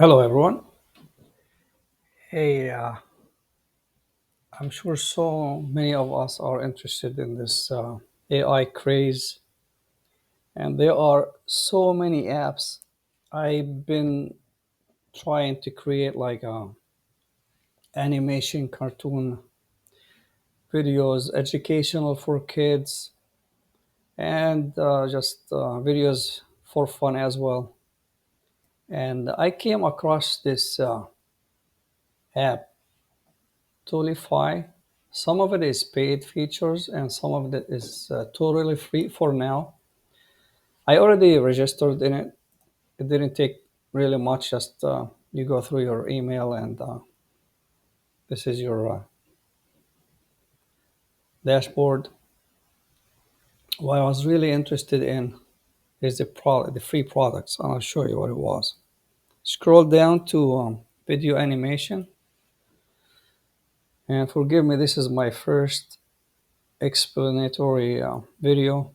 Hello, everyone. Hey, I'm sure so many of us are interested in this AI craze, and there are so many apps. I've been trying to create like animation, cartoon videos, educational for kids, and just videos for fun as well. And I came across this app, toolify. Some of it is paid features and some of it is totally free for now. I already registered in it. It didn't take really much. Just you go through your email and this is your dashboard. What I was really interested in is the free products, and I'll show you what it was. Scroll down to video animation, and forgive me, this is my first explanatory video.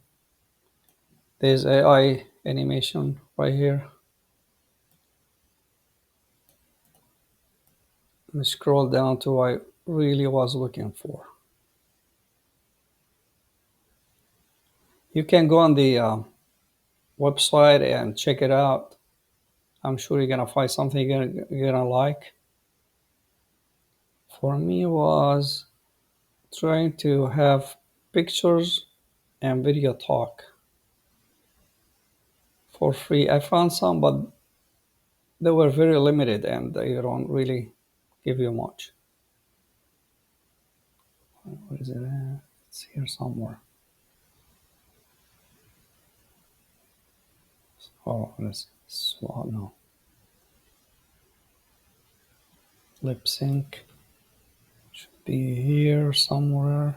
There's AI animation right here. Let me scroll down to what I really was looking for. You can go on the website and check it out. I'm sure you're gonna find something you're gonna like. For me, was trying to have pictures and video talk for free. I found some, but they were very limited and they don't really give you much. What is it? It's here somewhere. Oh, let's swap. No, lip sync should be here somewhere.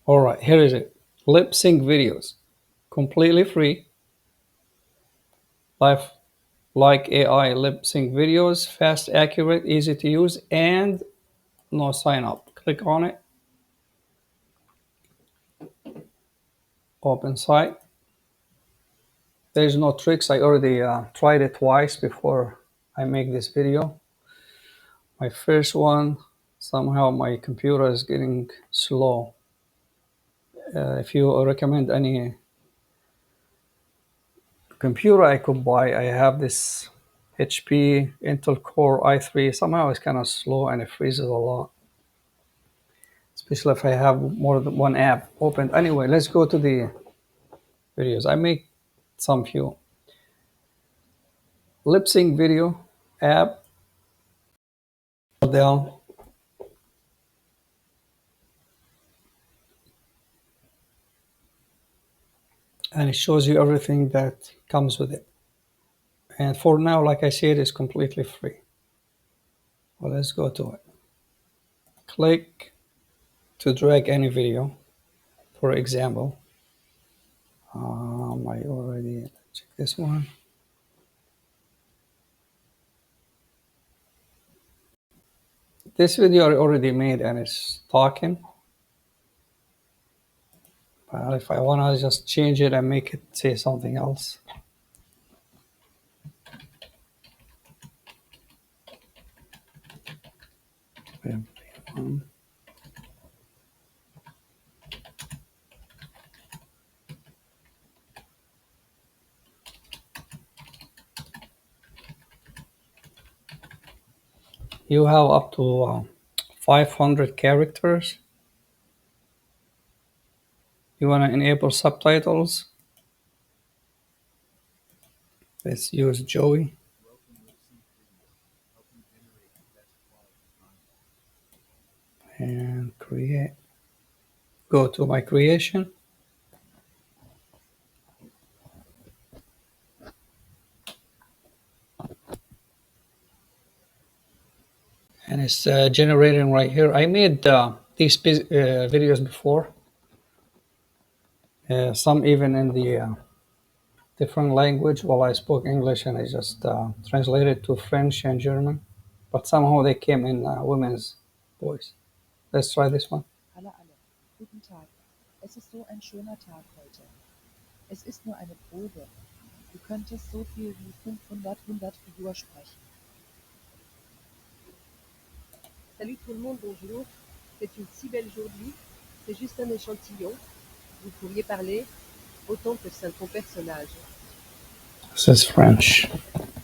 All right, here is it. Lip sync videos, completely free. Life like AI lip sync videos, fast, accurate, easy to use, and no sign up. Click on it, open site. There's no tricks. I already tried it twice before I make this video. My first one, somehow my computer is getting slow. If you recommend any computer I could buy, I have this HP Intel Core i3. Somehow it's kind of slow and it freezes a lot, especially if I have more than one app open. Anyway, let's go to the videos. I make some few lip sync video app down, and it shows you everything that comes with it. And for now, like I said, it's completely free. Well, let's go to it. Click to drag any video. For example, I already check this one. This video I already made and it's talking. But if I want to just change it and make it say something else. You have up to 500 characters. You want to enable subtitles. Let's use Joey. And create. Go to my creation. And it's generating right here. I made these videos before. Some even in the different language while I spoke English and I just translated to French and German. But somehow they came in women's voice. Let's try this one. Alle, alle. Guten Tag. Es ist so ein schöner Tag heute. Es ist nur eine Probe. Du könntest so viel wie 500 Figur sprechen. Salut tout le monde, bonjour. C'est une si belle journée. C'est juste un échantillon. Vous pourriez parler autant que c'est ton personnage. This is French.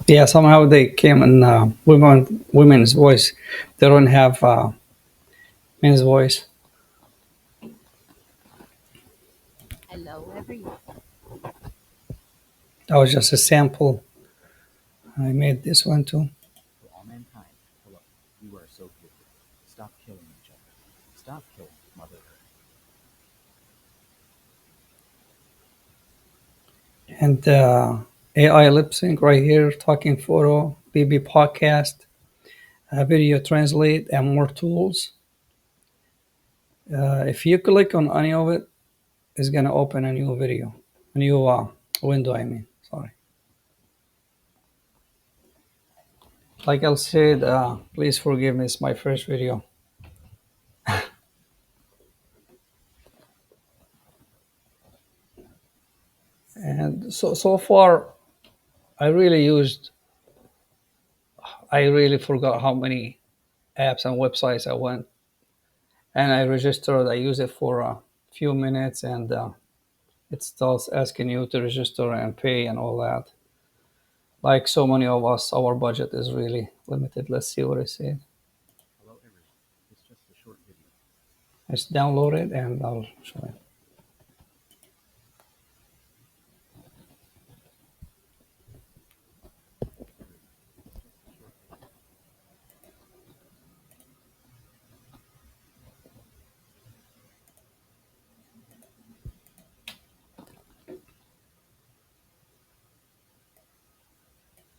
Yeah, somehow they came in women's voice. They don't have men's voice. Hello everyone. That was just a sample. I made this one too. For all mankind, hello. You are so beautiful. Stop killing each other. Stop killing Mother Earth. And AI lip sync right here, talking photo, BB podcast, video translate, and more tools. If you click on any of it, it's going to open a new video, a new window, I mean, sorry. Like I said, please forgive me, it's my first video. And so far, I really used, I really forgot how many apps and websites I went and I registered. I use it for a few minutes and it starts asking you to register and pay and all that. Like so many of us, our budget is really limited. Let's see what it says. Hello everyone. It's just a short video. Let's download it and I'll show you.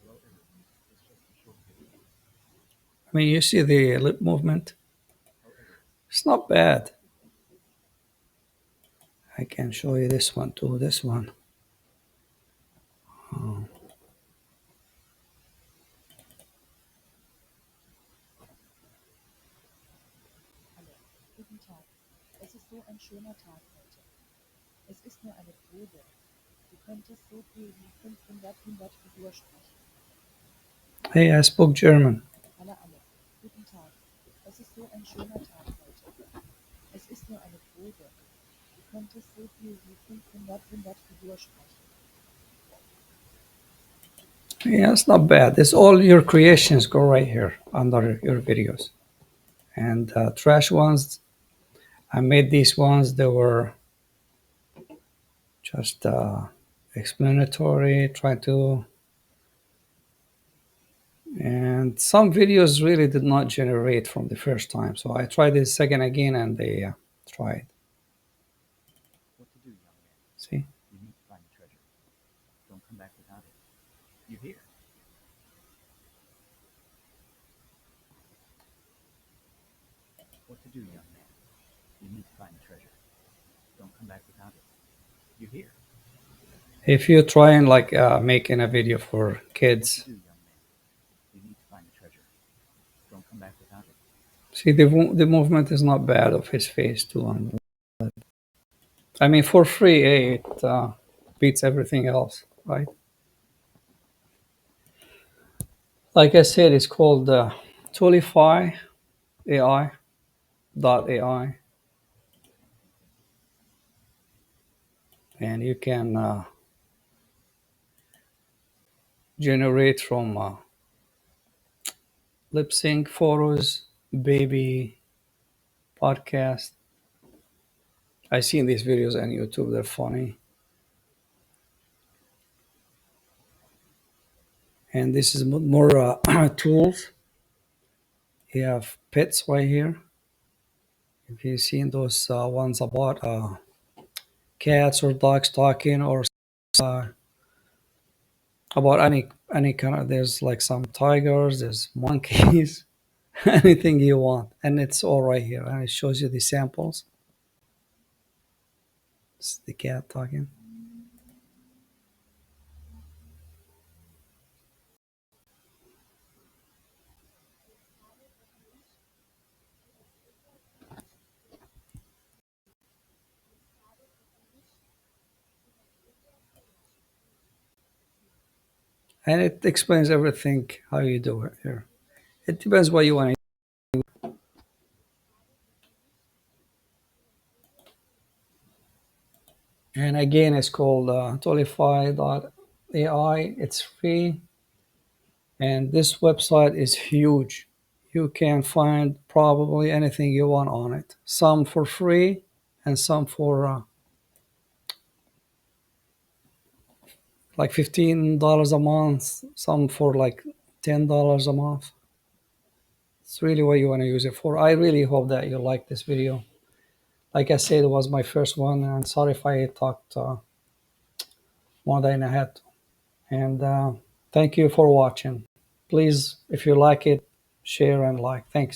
Hello everyone. It's just a short video. I mean, you see the lip movement. Hello everyone. It's not bad. I can show you this one too. This one. Oh. Hallo. Guten Tag. Es ist so ein schöner Tag heute. Es ist nur eine Probe. Du könntest so viel wie 500 Figur sprechen. Hey, I spoke German. Alle. Guten Tag. Es ist so ein schöner Tag heute. Es ist nur eine Probe. Du könntest so viel wie 500 Figur sprechen. Yeah, it's not bad. It's all your creations go right here under your videos. And trash ones, I made these ones. They were just explanatory, trying to. And some videos really did not generate from the first time. So I tried this second again and they tried. What to do, young man? See? You need to find the treasure. Don't come back without it. You hear? What to do, young man? You need to find the treasure. Don't come back without it. You hear? If you try and like making a video for What to kids, do, young man? You need to find the treasure. Don't come back without it. see the movement is not bad of his face too. I mean, for free, it beats everything else, right? Like I said, it's called toolify AI .ai, and you can generate from lip sync photos, baby podcast. I seen these videos on YouTube. They're funny. And this is more tools. You have pets right here. If you've seen those ones about cats or dogs talking, or uh, about any kind of, there's like some tigers, there's monkeys, anything you want, and it's all right here. And it shows you the samples. It's the cat talking. and it explains everything how you do it here. It depends what you want to. And again, it's called toolify.ai. It's free, and this website is huge. You can find probably anything you want on it. Some for free, and some for like $15 a month. Some for like $10 a month. It's really what you want to use it for. I really hope that you like this video. Like I said, it was my first one, and sorry if I talked more than I had to. And thank you for watching. Please, if you like it, share and like. Thanks.